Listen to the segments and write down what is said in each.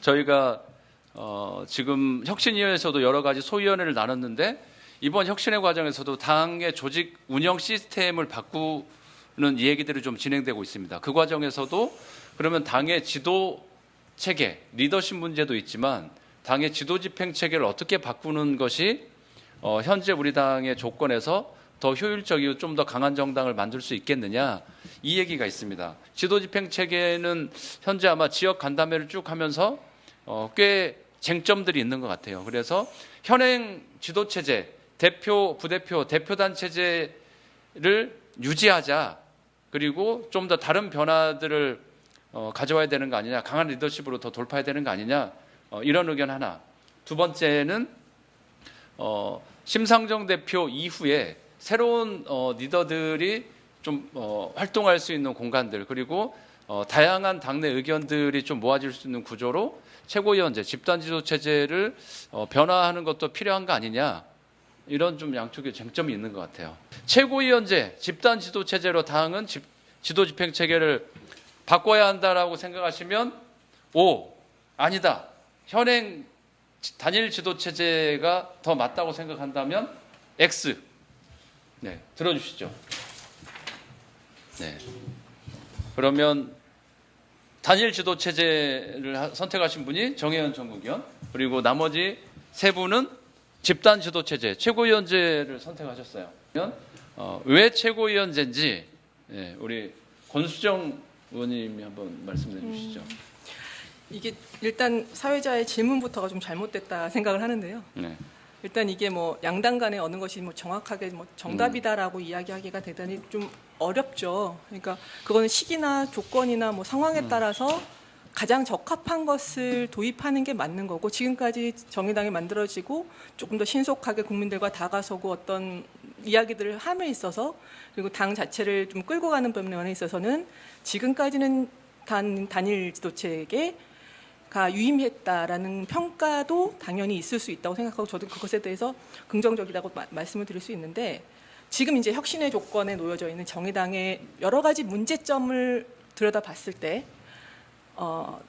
저희가 지금 혁신위원회에서도 여러 가지 소위원회를 나눴는데 이번 혁신의 과정에서도 당의 조직 운영 시스템을 바꾸는 얘기들이 좀 진행되고 있습니다. 그 과정에서도 그러면 당의 지도 체계, 리더십 문제도 있지만 당의 지도 집행 체계를 어떻게 바꾸는 것이 현재 우리 당의 조건에서 더 효율적이고 좀 더 강한 정당을 만들 수 있겠느냐, 이 얘기가 있습니다. 지도 집행 체계는 현재 아마 지역 간담회를 쭉 하면서 꽤 쟁점들이 있는 것 같아요. 그래서 현행 지도 체제, 대표, 부대표, 대표단 체제를 유지하자. 그리고 좀 더 다른 변화들을 가져와야 되는 거 아니냐, 강한 리더십으로 더 돌파해야 되는 거 아니냐, 이런 의견 하나. 두 번째는 심상정 대표 이후에 새로운 리더들이 좀 활동할 수 있는 공간들, 그리고 다양한 당내 의견들이 좀 모아질 수 있는 구조로 최고위원제, 집단지도체제를 변화하는 것도 필요한 거 아니냐, 이런 좀 양쪽의 쟁점이 있는 것 같아요. 최고위원제, 집단지도체제로 당은 지도집행체계를 바꿔야 한다라고 생각하시면 O, 아니다, 현행 단일 지도체제가 더 맞다고 생각한다면 X. 네, 들어주시죠. 네. 그러면 단일 지도체제를 선택하신 분이 정혜연 전국위원, 그리고 나머지 세 분은 집단 지도체제, 최고위원제를 선택하셨어요. 왜 최고위원제인지 우리 권수정 의원님이 한번 말씀해 주시죠. 이게 일단 사회자의 질문부터가 좀 잘못됐다 생각을 하는데요. 네. 일단 이게 뭐 양당 간에 어느 것이 뭐 정확하게 뭐 정답이다라고 이야기하기가 대단히 좀 어렵죠. 그러니까 그거는 시기나 조건이나 뭐 상황에 따라서 가장 적합한 것을 도입하는 게 맞는 거고, 지금까지 정의당이 만들어지고 조금 더 신속하게 국민들과 다가서고 어떤 이야기들을 함에 있어서, 그리고 당 자체를 좀 끌고 가는 면에 있어서는 지금까지는 단일 지도체계 가 유임했다라는 평가도 당연히 있을 수 있다고 생각하고, 저도 그것에 대해서 긍정적이라고 말씀을 드릴 수 있는데, 지금 이제 혁신의 조건에 놓여져 있는 정의당의 여러 가지 문제점을 들여다봤을 때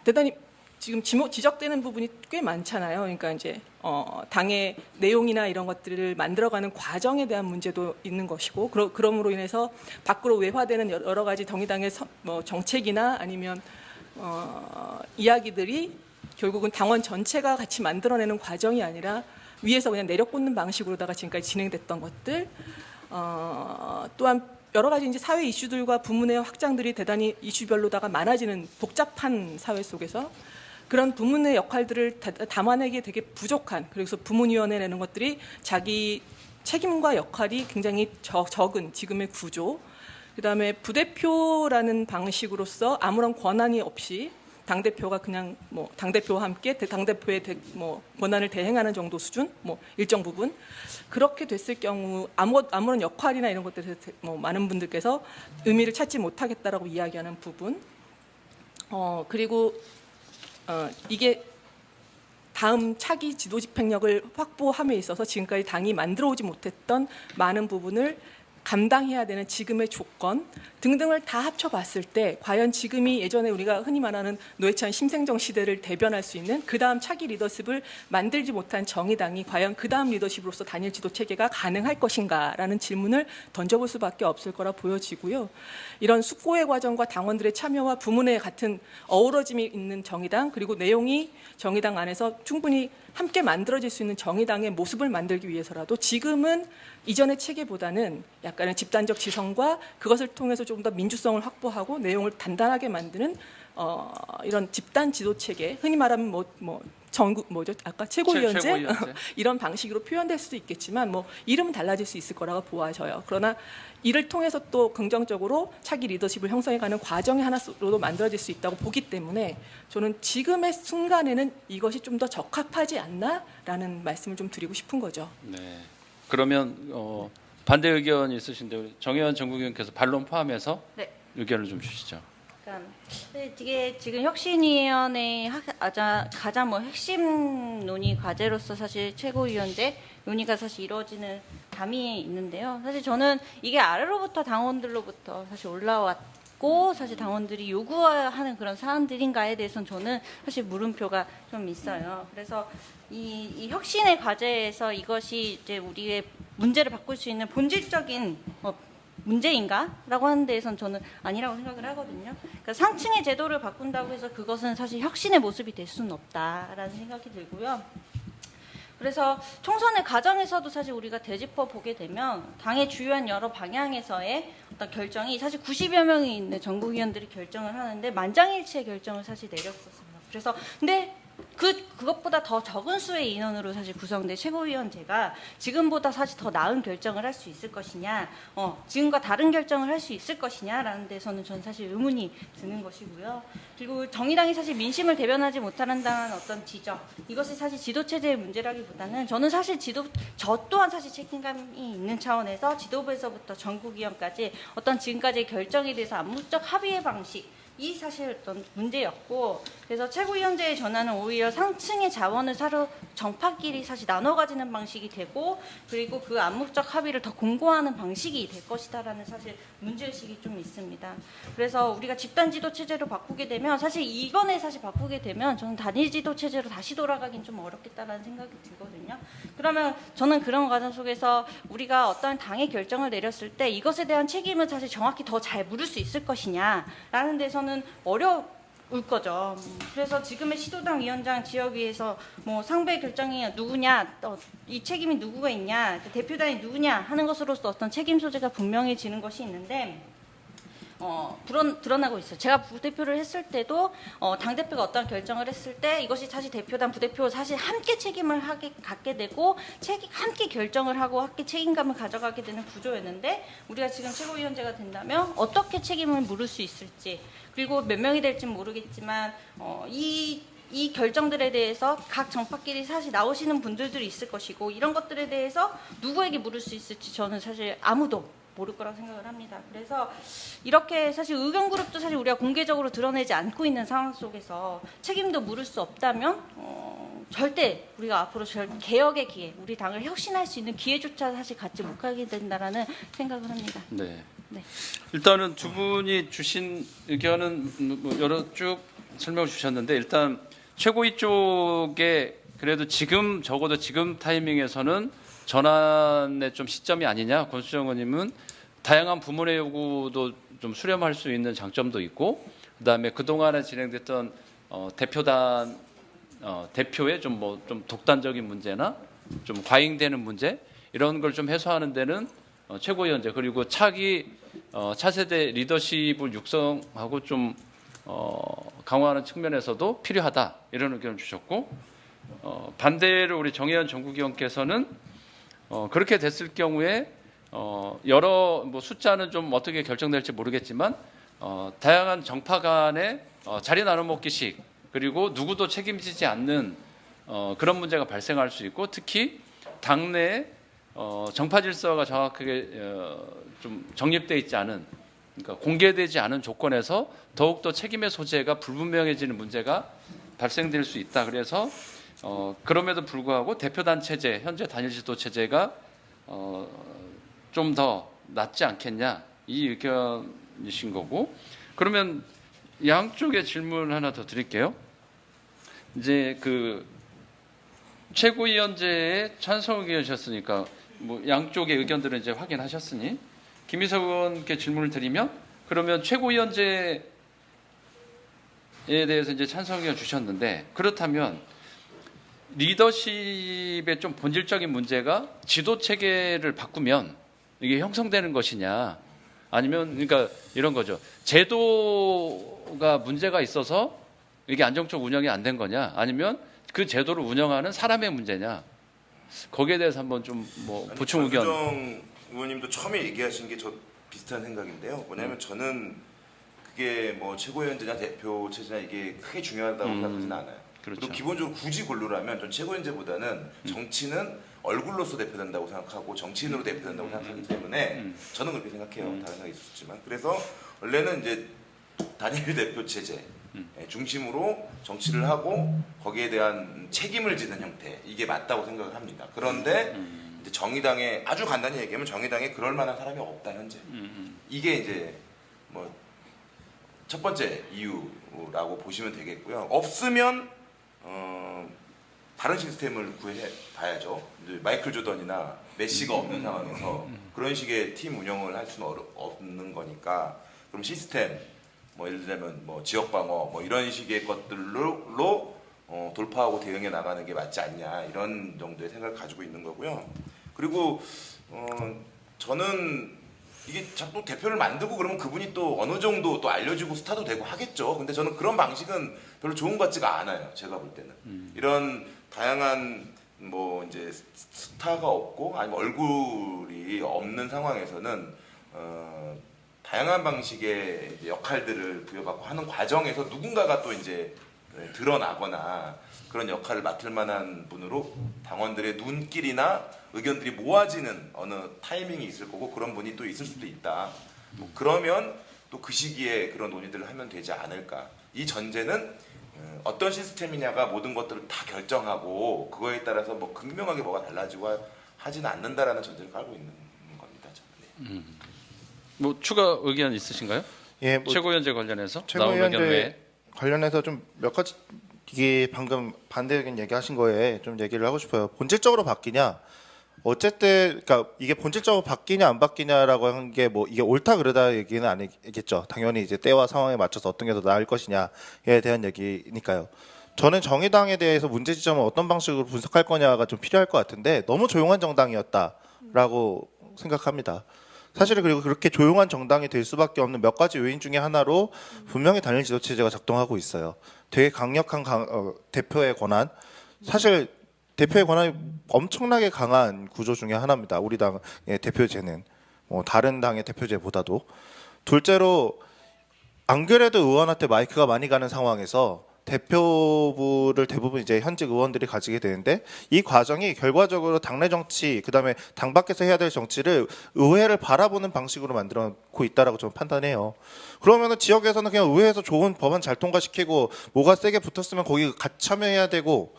대단히 지금 지적되는 부분이 꽤 많잖아요. 그러니까 이제 당의 내용이나 이런 것들을 만들어가는 과정에 대한 문제도 있는 것이고, 그럼으로 인해서 밖으로 외화되는 여러 가지 정의당의 정책이나 아니면 이야기들이 결국은 당원 전체가 같이 만들어내는 과정이 아니라 위에서 그냥 내려꽂는 방식으로다가 지금까지 진행됐던 것들, 또한 여러 가지 이제 사회 이슈들과 부문의 확장들이 대단히 이슈별로다가 많아지는 복잡한 사회 속에서 그런 부문의 역할들을 담아내기에 되게 부족한, 그래서 부문위원회라는 것들이 자기 책임과 역할이 굉장히 적은 지금의 구조, 그다음에 부대표라는 방식으로서 아무런 권한이 없이 당대표가 그냥 뭐 당대표와 함께 당대표의 권한을 대행하는 정도 수준, 뭐 일정 부분 그렇게 됐을 경우 아무런 역할이나 이런 것들에 뭐 많은 분들께서 의미를 찾지 못하겠다라고 이야기하는 부분, 그리고 이게 다음 차기 지도 집행력을 확보함에 있어서 지금까지 당이 만들어 오지 못했던 많은 부분을 감당해야 되는 지금의 조건 등등을 다 합쳐봤을 때, 과연 지금이 예전에 우리가 흔히 말하는 노회찬 심생정 시대를 대변할 수 있는 그 다음 차기 리더십을 만들지 못한 정의당이 과연 그 다음 리더십으로서 단일 지도 체계가 가능할 것인가라는 질문을 던져볼 수밖에 없을 거라 보여지고요. 이런 숙고의 과정과 당원들의 참여와 부문의 같은 어우러짐이 있는 정의당, 그리고 내용이 정의당 안에서 충분히 함께 만들어질 수 있는 정의당의 모습을 만들기 위해서라도 지금은 이전의 체계보다는 약간의 집단적 지성과 그것을 통해서 조금 더 민주성을 확보하고 내용을 단단하게 만드는 이런 집단 지도 체계, 흔히 말하면 아까 최고위원제 이런 방식으로 표현될 수도 있겠지만 뭐 이름은 달라질 수 있을 거라고 보아져요. 그러나 이를 통해서 또 긍정적으로 차기 리더십을 형성해가는 과정의 하나로도 만들어질 수 있다고 보기 때문에 저는 지금의 순간에는 이것이 좀 더 적합하지 않나라는 말씀을 좀 드리고 싶은 거죠. 네. 그러면 반대 의견이 있으신데 우리 정혜원 전국위원께서 반론 포함해서 네. 의견을 좀 주시죠. 그러니까 이게 지금 혁신위원회 가장 뭐 핵심 논의 과제로서 사실 최고위원제 논의가 사실 이루어지는 담이 있는데요. 사실 저는 이게 아래로부터 당원들로부터 사실 올라왔고 맞고 사실 당원들이 요구하는 그런 사안들인가에 대해서는 저는 사실 물음표가 좀 있어요. 그래서 이 혁신의 과제에서 이것이 이제 우리의 문제를 바꿀 수 있는 본질적인 문제인가라고 하는 데에선 저는 아니라고 생각을 하거든요. 그러니까 상층의 제도를 바꾼다고 해서 그것은 사실 혁신의 모습이 될 수는 없다라는 생각이 들고요. 그래서 총선의 과정에서도 사실 우리가 되짚어 보게 되면 당의 주요한 여러 방향에서의 어떤 결정이 사실 90여 명이 있는 전국위원들이 결정을 하는데 만장일치의 결정을 사실 내렸었습니다. 그래서 근데 그것보다 더 적은 수의 인원으로 사실 구성된 최고위원제가 지금보다 사실 더 나은 결정을 할 수 있을 것이냐, 지금과 다른 결정을 할 수 있을 것이냐라는 데서는 저는 사실 의문이 드는 것이고요. 그리고 정의당이 사실 민심을 대변하지 못한다는 어떤 지적, 이것이 사실 지도체제의 문제라기보다는 저는 사실 저 또한 사실 책임감이 있는 차원에서 지도부에서부터 전국위원까지 어떤 지금까지의 결정에 대해서 암묵적 합의의 방식, 이 사실 어떤 문제였고, 그래서 최고위원제의 전환은 오히려 상층의 자원을 사로 정파끼리 사실 나눠 가지는 방식이 되고, 그리고 그 암묵적 합의를 더 공고화하는 방식이 될 것이다라는 사실 문제의식이 좀 있습니다. 그래서 우리가 집단지도 체제로 바꾸게 되면 사실 이번에 사실 바꾸게 되면 저는 단일지도 체제로 다시 돌아가긴 좀 어렵겠다라는 생각이 들거든요. 그러면 저는 그런 과정 속에서 우리가 어떤 당의 결정을 내렸을 때 이것에 대한 책임을 사실 정확히 더 잘 물을 수 있을 것이냐라는 데서는 어려울 거죠. 그래서 지금의 시도당 위원장 지역위에서 뭐 상배 결정이 누구냐, 이 책임이 누구가 있냐, 대표단이 누구냐 하는 것으로서 어떤 책임 소재가 분명해지는 것이 있는데 드러나고 있어요. 제가 부대표를 했을 때도 당대표가 어떤 결정을 했을 때 이것이 사실 대표단, 부대표 사실 함께 책임을 갖게 되고 함께 결정을 하고 함께 책임감을 가져가게 되는 구조였는데 우리가 지금 최고위원제가 된다면 어떻게 책임을 물을 수 있을지, 그리고 몇 명이 될지는 모르겠지만 이 결정들에 대해서 각 정파끼리 사실 나오시는 분들이 있을 것이고 이런 것들에 대해서 누구에게 물을 수 있을지 저는 사실 아무도 모를 거라고 생각을 합니다. 그래서 이렇게 사실 의견 그룹도 사실 우리가 공개적으로 드러내지 않고 있는 상황 속에서 책임도 물을 수 없다면 절대 우리가 앞으로 개혁의 기회, 우리 당을 혁신할 수 있는 기회조차 사실 갖지 못하게 된다라는 생각을 합니다. 네. 네. 일단은 두 분이 주신 의견은 뭐 여러 쭉 설명을 주셨는데 일단 최고위 쪽에 그래도 적어도 지금 타이밍에서는 전환의 좀 시점이 아니냐. 권수정 의원님은 다양한 부문의 요구도 좀 수렴할 수 있는 장점도 있고, 그다음에 그동안에 진행됐던 대표단 대표의 좀 독단적인 문제나 좀 과잉되는 문제 이런 걸 좀 해소하는 데는 최고위원제 그리고 차세대 리더십을 육성하고 좀 강화하는 측면에서도 필요하다 이런 의견을 주셨고, 반대로 우리 정의연 전국위원께서는 그렇게 됐을 경우에 여러 숫자는 좀 어떻게 결정될지 모르겠지만 다양한 정파 간의 자리 나눠 먹기식 그리고 누구도 책임지지 않는 그런 문제가 발생할 수 있고, 특히 당내 정파 질서가 정확하게 좀 정립되어 있지 않은, 그러니까 공개되지 않은 조건에서 더욱더 책임의 소재가 불분명해지는 문제가 발생될 수 있다. 그래서 그럼에도 불구하고 대표단 체제, 현재 단일지도 체제가 좀 더 낫지 않겠냐 이 의견이신 거고, 그러면 양쪽의 질문 하나 더 드릴게요. 이제 그 최고위원제에 찬성 의견이셨으니까 뭐 양쪽의 의견들은 이제 확인하셨으니 김희석 의원께 질문을 드리면, 그러면 최고위원제에 대해서 이제 찬성 의견 주셨는데 그렇다면 리더십의 좀 본질적인 문제가 지도 체계를 바꾸면 이게 형성되는 것이냐, 아니면 그러니까 이런 거죠. 제도가 문제가 있어서 이게 안정적 운영이 안 된 거냐, 아니면 그 제도를 운영하는 사람의 문제냐, 거기에 대해서 한번 좀 뭐 보충 의견. 권수정 의원님도 처음에 얘기하신 게 저 비슷한 생각인데요. 뭐냐면 저는 그게 뭐 최고위원제냐 대표 체제냐 이게 크게 중요하다고 생각하지는 않아요. 그렇죠. 그리고 기본적으로 굳이 고르라면 전 최고위원제보다는 정치는 얼굴로서 대표된다고 생각하고 정치인으로 대표된다고 생각하기 때문에 저는 그렇게 생각해요. 다른 생각이 있었지만. 그래서 원래는 이제 단일 대표 체제 중심으로 정치를 하고 거기에 대한 책임을 지는 형태, 이게 맞다고 생각을 합니다. 그런데 이제 정의당에 아주 간단히 얘기하면 정의당에 그럴 만한 사람이 없다 현재. 이게 이제 뭐 첫 번째 이유라고 보시면 되겠고요. 없으면 다른 시스템을 구해 봐야죠. 이제 마이클 조던이나 메시가 없는 상황에서 그런 식의 팀 운영을 할 수는 없는 거니까 그럼 시스템 뭐 예를 들자면 뭐 지역 방어 뭐 이런 식의 것들로 돌파하고 대응해 나가는 게 맞지 않냐 이런 정도의 생각을 가지고 있는 거고요. 그리고 저는 이게 자꾸 대표를 만들고 그러면 그분이 또 어느 정도 또 알려지고 스타도 되고 하겠죠. 근데 저는 그런 방식은 별로 좋은 것 같지가 않아요. 제가 볼 때는 이런 다양한 뭐 이제 스타가 없고 아니면 얼굴이 없는 상황에서는 다양한 방식의 이제 역할들을 부여받고 하는 과정에서 누군가가 또 이제 드러나거나 그런 역할을 맡을 만한 분으로 당원들의 눈길이나 의견들이 모아지는 어느 타이밍이 있을 거고 그런 분이 또 있을 수도 있다. 뭐 그러면 또 그 시기에 그런 논의들을 하면 되지 않을까. 이 전제는 어떤 시스템이냐가 모든 것들을 다 결정하고 그거에 따라서 뭐 극명하게 뭐가 달라지고 하지는 않는다라는 전제를 깔고 있는 겁니다. 저는. 네. 뭐 추가 의견 있으신가요? 예, 뭐 최고위원제 관련해서 나온 의견 외에. 최고위원회 관련해서 좀 몇 가지 이게 방금 반대 의견 얘기하신 거에 좀 얘기를 하고 싶어요. 본질적으로 바뀌냐? 어쨌든 그러니까 이게 본질적으로 바뀌냐 안 바뀌냐라고 한 게 뭐 이게 옳다 그르다 얘기는 아니겠죠. 당연히 이제 때와 상황에 맞춰서 어떤 게 더 나을 것이냐에 대한 얘기니까요. 저는 정의당에 대해서 문제 지점을 어떤 방식으로 분석할 거냐가 좀 필요할 것 같은데 너무 조용한 정당이었다라고 생각합니다. 사실은 그리고 그렇게 조용한 정당이 될 수밖에 없는 몇 가지 요인 중에 하나로 분명히 단일 지도 체제가 작동하고 있어요. 되게 강력한 대표의 권한, 사실 대표의 권한이 엄청나게 강한 구조 중에 하나입니다. 우리 당의 대표제는 뭐 다른 당의 대표제보다도. 둘째로 안 그래도 의원한테 마이크가 많이 가는 상황에서 대표부를 대부분 이제 현직 의원들이 가지게 되는데 이 과정이 결과적으로 당내 정치 그다음에 당 밖에서 해야 될 정치를 의회를 바라보는 방식으로 만들어 놓고 있다라고 저는 판단해요. 그러면은 지역에서는 그냥 의회에서 좋은 법안 잘 통과시키고 뭐가 세게 붙었으면 거기 같이 참여해야 되고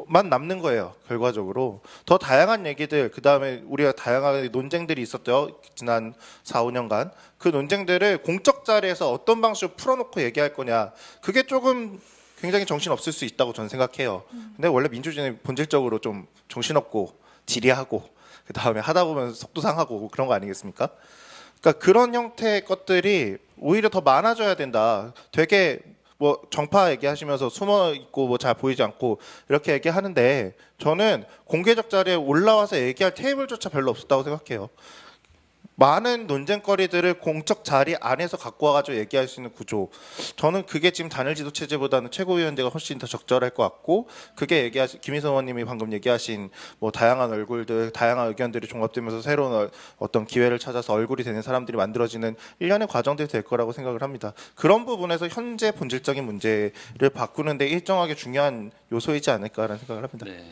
만 남는 거예요. 결과적으로 더 다양한 얘기들 그다음에 우리가 다양한 논쟁들이 있었죠. 지난 4, 5년간 그 논쟁들을 공적 자리에서 어떤 방식으로 풀어놓고 얘기할 거냐 그게 조금 굉장히 정신없을 수 있다고 저는 생각해요. 근데 원래 민주주의는 본질적으로 좀 정신없고 지리하고 그다음에 하다 보면 속도 상하고 그런 거 아니겠습니까? 그러니까 그런 형태의 것들이 오히려 더 많아져야 된다. 되게 뭐 정파 얘기하시면서 숨어 있고 뭐 잘 보이지 않고 이렇게 얘기하는데 저는 공개적 자리에 올라와서 얘기할 테이블조차 별로 없었다고 생각해요. 많은 논쟁거리들을 공적 자리 안에서 갖고 와가지고 얘기할 수 있는 구조. 저는 그게 지금 단일 지도 체제보다는 최고위원제가 훨씬 더 적절할 것 같고, 그게 김희선 의원님이 방금 얘기하신 뭐 다양한 얼굴들, 다양한 의견들이 종합되면서 새로운 어떤 기회를 찾아서 얼굴이 되는 사람들이 만들어지는 일련의 과정들이 될 거라고 생각을 합니다. 그런 부분에서 현재 본질적인 문제를 바꾸는데 일정하게 중요한 요소이지 않을까라는 생각을 합니다. 네.